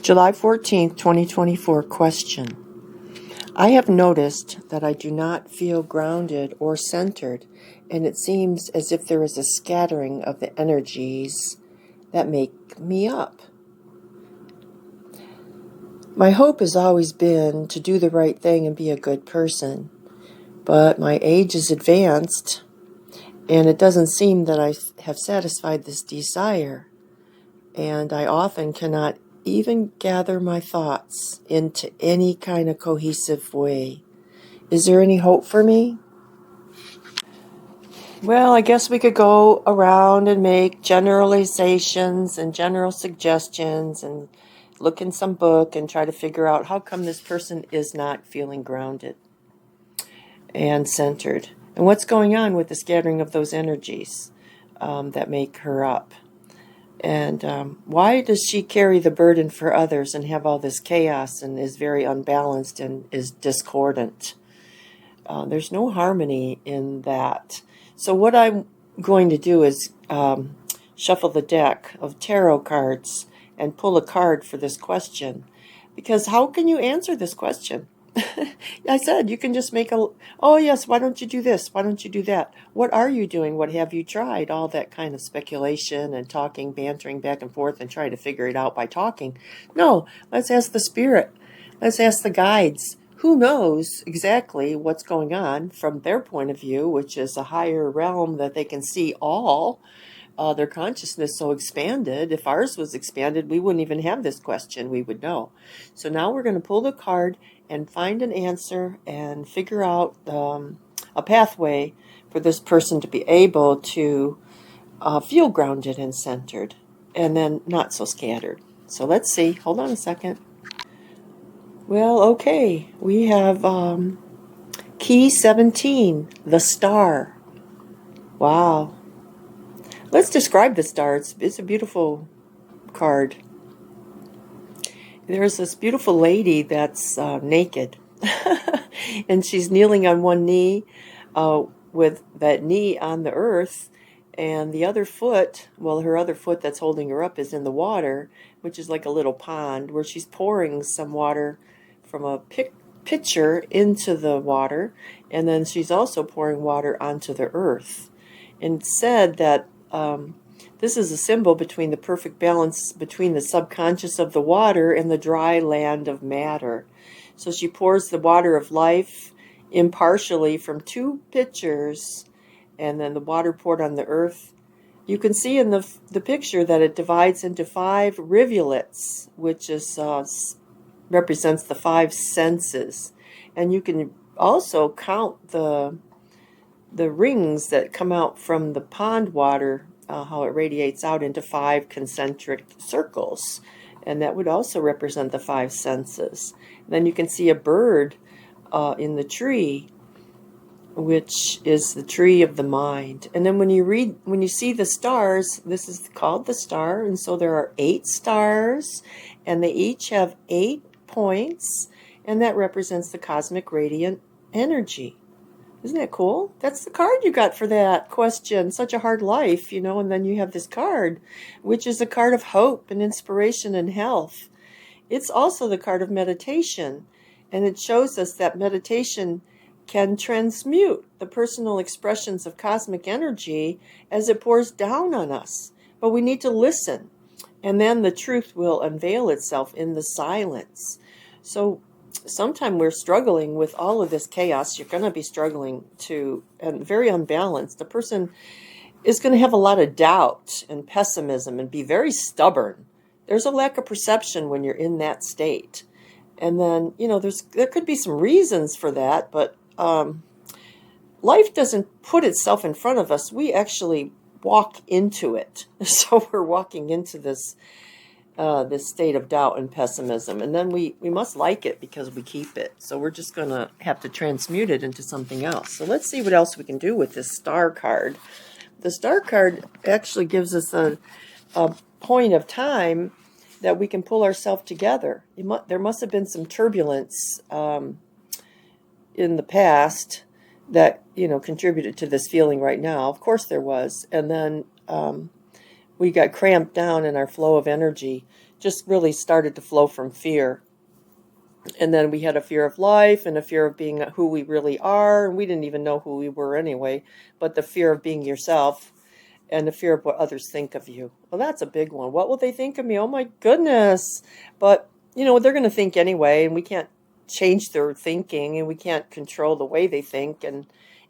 July 14th, 2024 question. I have noticed that I do not feel grounded or centered, and it seems as if there is a scattering of the energies that make me up. My hope has always been to do the right thing and be a good person, but my age is advanced, and it doesn't seem that I have satisfied this desire, and I often cannot even gather my thoughts into any kind of cohesive way. Is there any hope for me? Well, I guess we could go around and make generalizations and general suggestions and look in some book and try to figure out how come this person is not feeling grounded and centered. And what's going on with the scattering of those energies that make her up. And why does she carry the burden for others and have all this chaos and is very unbalanced and is discordant? There's no harmony in that. So what I'm going to do is shuffle the deck of tarot cards and pull a card for this question. Because how can you answer this question? I said you can just make oh yes, why don't you do this? Why don't you do that? What are you doing? What have you tried? All that kind of speculation and talking, bantering back and forth and trying to figure it out by talking. No, let's ask the spirit. Let's ask the guides. Who knows exactly what's going on from their point of view, which is a higher realm that they can see all. Their consciousness so expanded. If ours was expanded, we wouldn't even have this question. We would know. So now we're going to pull the card and find an answer and figure out a pathway for this person to be able to feel grounded and centered and then not so scattered. So let's see. Hold on a second. Well, okay. We have key 17, the star. Wow. Let's describe the star. It's a beautiful card. There's this beautiful lady that's naked. And she's kneeling on one knee with that knee on the earth. And the other foot, well, her other foot that's holding her up is in the water, which is like a little pond where she's pouring some water from a pitcher into the water. And then she's also pouring water onto the earth. And said that this is a symbol between the perfect balance between the subconscious of the water and the dry land of matter. So she pours the water of life impartially from two pitchers, and then the water poured on the earth. You can see in the picture that it divides into 5 rivulets, which is represents the 5 senses. And you can also count the rings that come out from the pond water, how it radiates out into 5 concentric circles. And that would also represent the 5 senses. And then you can see a bird in the tree, which is the tree of the mind. And then when you see the stars, this is called the star. And so there are 8 stars, and they each have 8 points, and that represents the cosmic radiant energy. Isn't that cool? That's the card you got for that question. Such a hard life, and then you have this card, which is a card of hope and inspiration and health. It's also the card of meditation, and it shows us that meditation can transmute the personal expressions of cosmic energy as it pours down on us. But we need to listen, and then the truth will unveil itself in the silence. So sometime we're struggling with all of this chaos. You're going to be struggling and very unbalanced. The person is going to have a lot of doubt and pessimism and be very stubborn. There's a lack of perception when you're in that state. And then, there could be some reasons for that, but life doesn't put itself in front of us. We actually walk into it. So we're walking into this state of doubt and pessimism. And then we must like it because we keep it. So we're just going to have to transmute it into something else. So let's see what else we can do with this star card. The star card actually gives us a point of time that we can pull ourselves together. There must have been some turbulence in the past that, contributed to this feeling right now. Of course there was. And then we got cramped down in our flow of energy just really started to flow from fear. And then we had a fear of life and a fear of being who we really are. And we didn't even know who we were anyway, but the fear of being yourself and the fear of what others think of you. Well, that's a big one. What will they think of me? Oh my goodness. But, they're going to think anyway, and we can't change their thinking, and we can't control the way they think. And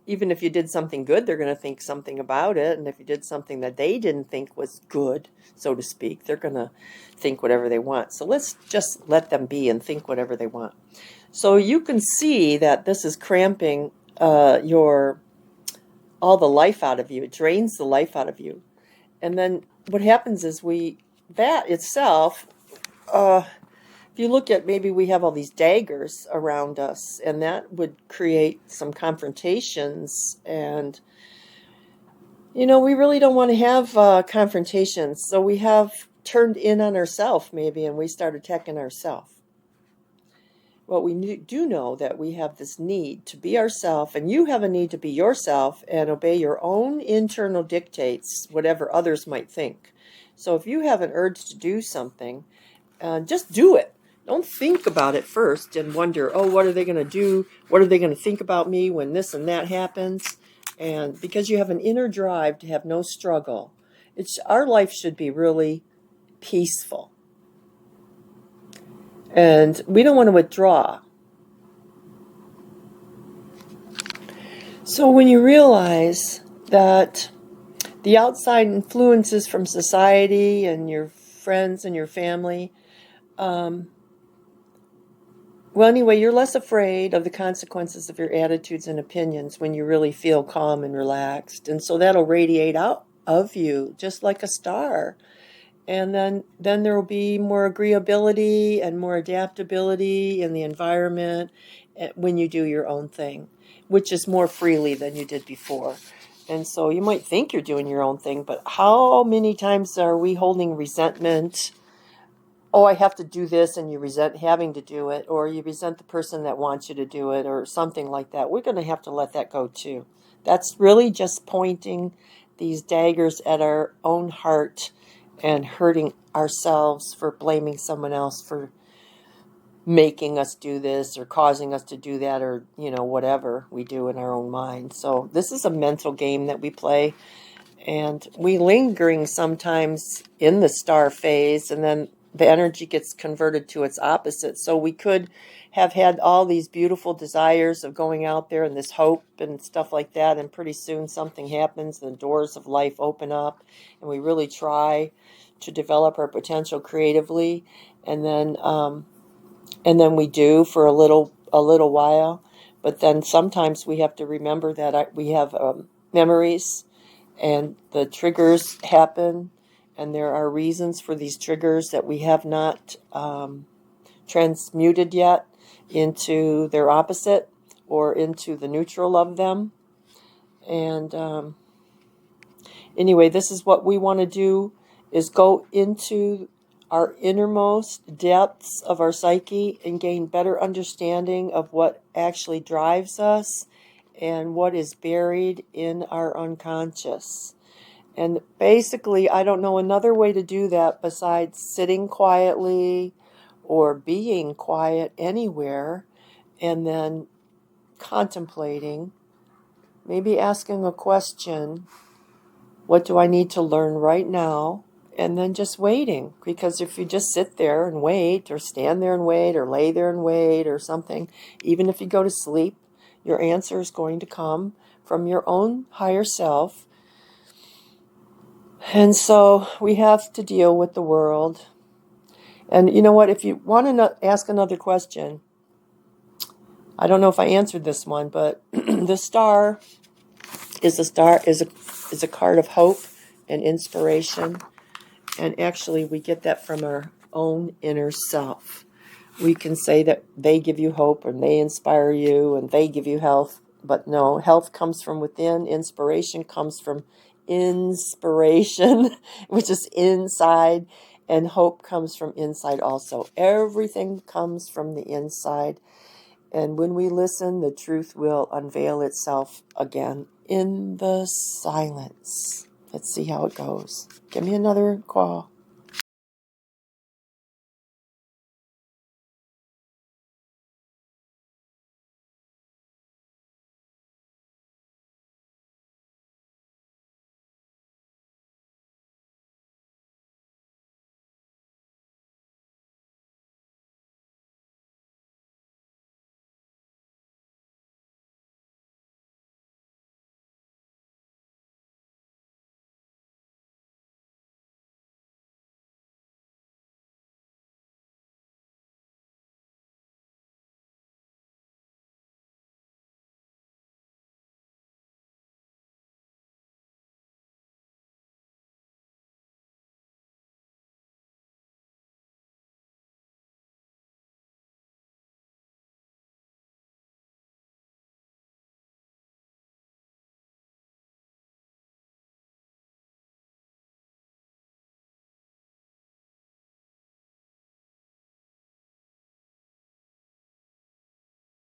even if you did something good, they're going to think something about it. And if you did something that they didn't think was good, so to speak, they're going to think whatever they want. So let's just let them be and think whatever they want. So you can see that this is cramping all the life out of you. It drains the life out of you. And then what happens is that itself, if you look at, maybe we have all these daggers around us, and that would create some confrontations. And, we really don't want to have confrontations. So we have turned in on ourselves, maybe, and we start attacking ourselves. Well, we do know that we have this need to be ourselves, and you have a need to be yourself and obey your own internal dictates, whatever others might think. So if you have an urge to do something, just do it. Don't think about it first and wonder, oh, what are they going to do? What are they going to think about me when this and that happens? And because you have an inner drive to have no struggle, our life should be really peaceful. And we don't want to withdraw. So when you realize that the outside influences from society and your friends and your family, well, anyway, you're less afraid of the consequences of your attitudes and opinions when you really feel calm and relaxed. And so that'll radiate out of you just like a star. And then there will be more agreeability and more adaptability in the environment when you do your own thing, which is more freely than you did before. And so you might think you're doing your own thing, but how many times are we holding resentment? Oh, I have to do this, and you resent having to do it, or you resent the person that wants you to do it, or something like that. We're going to have to let that go too. That's really just pointing these daggers at our own heart and hurting ourselves for blaming someone else for making us do this or causing us to do that, or, whatever we do in our own mind. So this is a mental game that we play, and we lingering sometimes in the star phase, and then the energy gets converted to its opposite. So we could have had all these beautiful desires of going out there and this hope and stuff like that, and pretty soon something happens, the doors of life open up, and we really try to develop our potential creatively, and then we do for a little while, but then sometimes we have to remember that we have memories, and the triggers happen, and there are reasons for these triggers that we have not transmuted yet into their opposite or into the neutral of them. And anyway, this is what we want to do, is go into our innermost depths of our psyche and gain better understanding of what actually drives us and what is buried in our unconscious. And basically, I don't know another way to do that besides sitting quietly or being quiet anywhere, and then contemplating, maybe asking a question, what do I need to learn right now? And then just waiting, because if you just sit there and wait, or stand there and wait, or lay there and wait, or something, even if you go to sleep, your answer is going to come from your own higher self. And so we have to deal with the world. And you know what? If you want to ask another question, I don't know if I answered this one, but the star is a card of hope and inspiration. And actually, we get that from our own inner self. We can say that they give you hope, and they inspire you, and they give you health. But no, health comes from within. Inspiration comes from inspiration, which is inside. And hope comes from inside also. Everything comes from the inside. And when we listen, the truth will unveil itself again in the silence. Let's see how it goes. Give me another call.